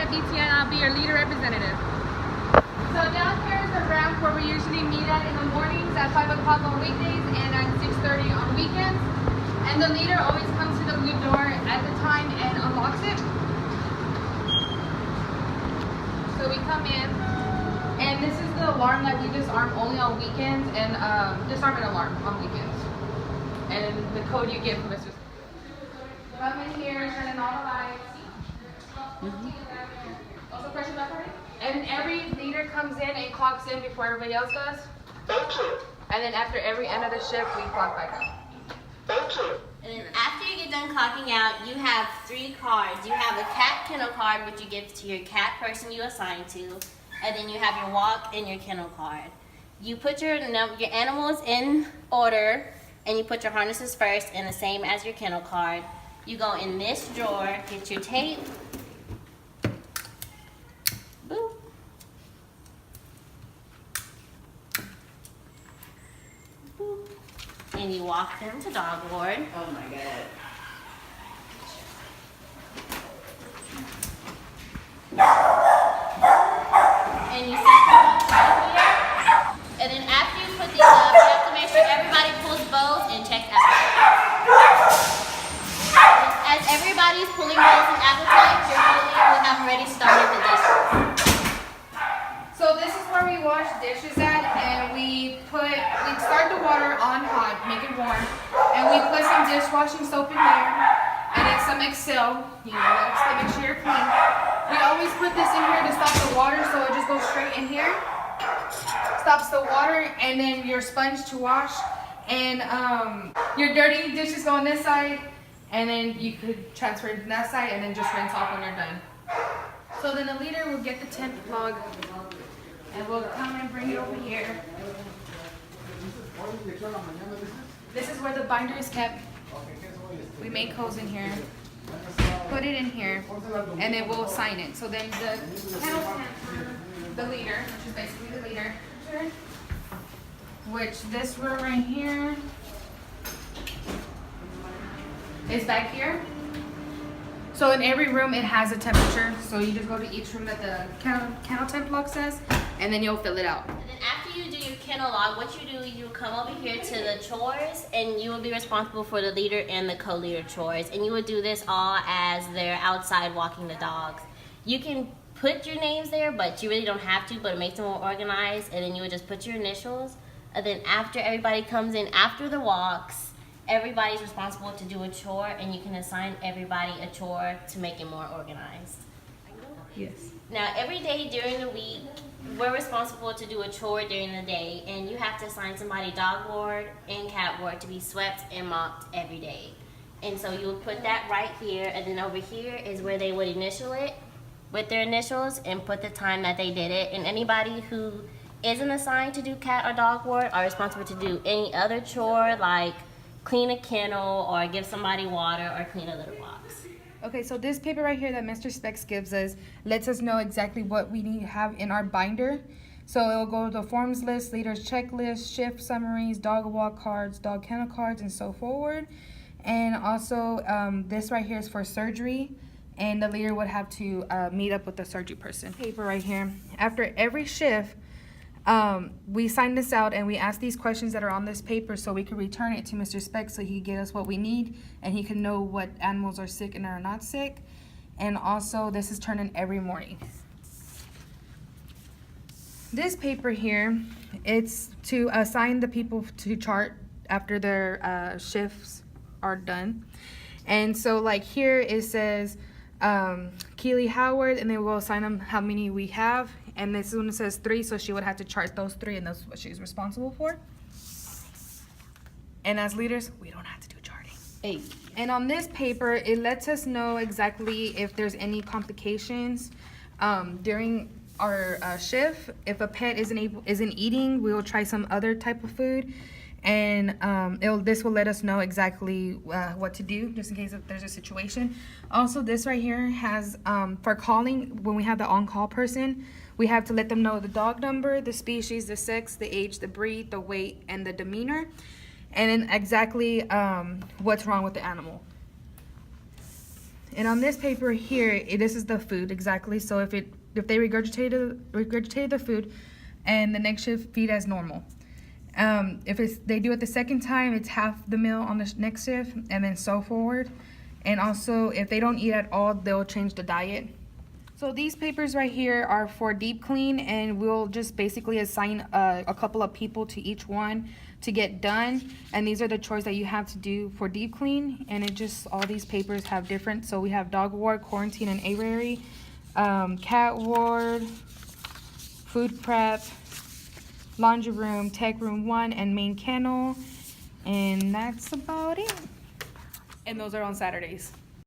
DT and I'll be your leader representative. So down here is the ramp where we usually meet at in the mornings at 5 o'clock on weekdays and at 6:30 on weekends. And the leader always comes to the blue door at the time and unlocks it. So we come in, and this is the alarm that we disarm only on weekends, and disarm an alarm on weekends. And the code you get from Mr. Come in here, turn on all the lights. Also press your left button. And every leader comes in and clocks in before everybody else does. Thank you. And then after every end of the shift, we clock back out. Thank you. And then after you get done clocking out, you have 3 cards. You have a cat kennel card, which you give to your cat person you assign to. And then you have your walk and your kennel card. You put your animals in order, and you put your harnesses first, and the same as your kennel card. You go in this drawer, get your tape. Boop. Boop. And you walk them to dog ward. Oh my God. And you set them up right here. And then after you put these up, you have to make sure everybody pulls bows and checks appetite. As everybody's pulling bows and appetite, your leader will have already started the dishes. So this is where we wash dishes at, and we start the water on hot, make it warm, and we put some dishwashing soap in there, and then some Excel, you know, to make sure you're clean. We always put this in here to stop the water, so it just goes straight in here. Stops the water, and then your sponge to wash, and your dirty dishes go on this side, and then you could transfer it to that side, and then just rinse off when you're done. So then the leader will get the temp plug, and we'll come and bring it over here. This is where the binder is kept. We make holes in here, put it in here, and then we'll sign it. So then the kennel temp for the leader, which is basically the leader, which this room right here is back here. So in every room it has a temperature. So you just go to each room that the kennel temp log says, and then you'll fill it out. And then after you do your kennel log, what you do, you come over here to the chores, and you will be responsible for the leader and the co-leader chores. And you would do this all as they're outside walking the dogs. You can put your names there, but you really don't have to, but it makes them more organized. And then you would just put your initials. And then after everybody comes in after the walks, everybody's responsible to do a chore, and you can assign everybody a chore to make it more organized. Yes. Now, every day during the week, we're responsible to do a chore during the day, and you have to assign somebody dog ward and cat ward to be swept and mopped every day. And so you would put that right here, and then over here is where they would initial it with their initials and put the time that they did it. And anybody who isn't assigned to do cat or dog ward are responsible to do any other chore, like clean a kennel or give somebody water or clean a litter box. Okay, so this paper right here that Mr. Specs gives us lets us know exactly what we need to have in our binder. So it'll go to the forms list, leaders checklist, shift summaries, dog walk cards, dog kennel cards, and so forward. And also this right here is for surgery, and the leader would have to meet up with the surgery person. Paper right here. After every shift, we sign this out and we ask these questions that are on this paper so we can return it to Mr. Speck so he can get us what we need and he can know what animals are sick and are not sick. And also this is turned in every morning. This paper here, it's to assign the people to chart after their shifts are done. And so like here it says Keely Howard, and then we'll assign them how many we have. And this one says 3, so she would have to chart those 3, and that's what she's responsible for. And as leaders, we don't have to do charting. Hey. And on this paper, it lets us know exactly if there's any complications during our shift. If a pet isn't eating, we will try some other type of food. And this will let us know exactly what to do, just in case if there's a situation. Also, this right here has, for calling, when we have the on-call person, we have to let them know the dog number, the species, the sex, the age, the breed, the weight, and the demeanor, and then exactly what's wrong with the animal. And on this paper here, this is the food exactly. So if they regurgitated the food, and the next shift feed as normal. If they do it the second time, it's half the meal on the next shift, and then so forward. And also, if they don't eat at all, they'll change the diet. So these papers right here are for deep clean, and we'll just basically assign a couple of people to each one to get done. And these are the chores that you have to do for deep clean. And it just, all these papers have different. So we have dog ward, quarantine, and aviary, cat ward, food prep, laundry room, tech room 1, and main kennel. And that's about it. And those are on Saturdays.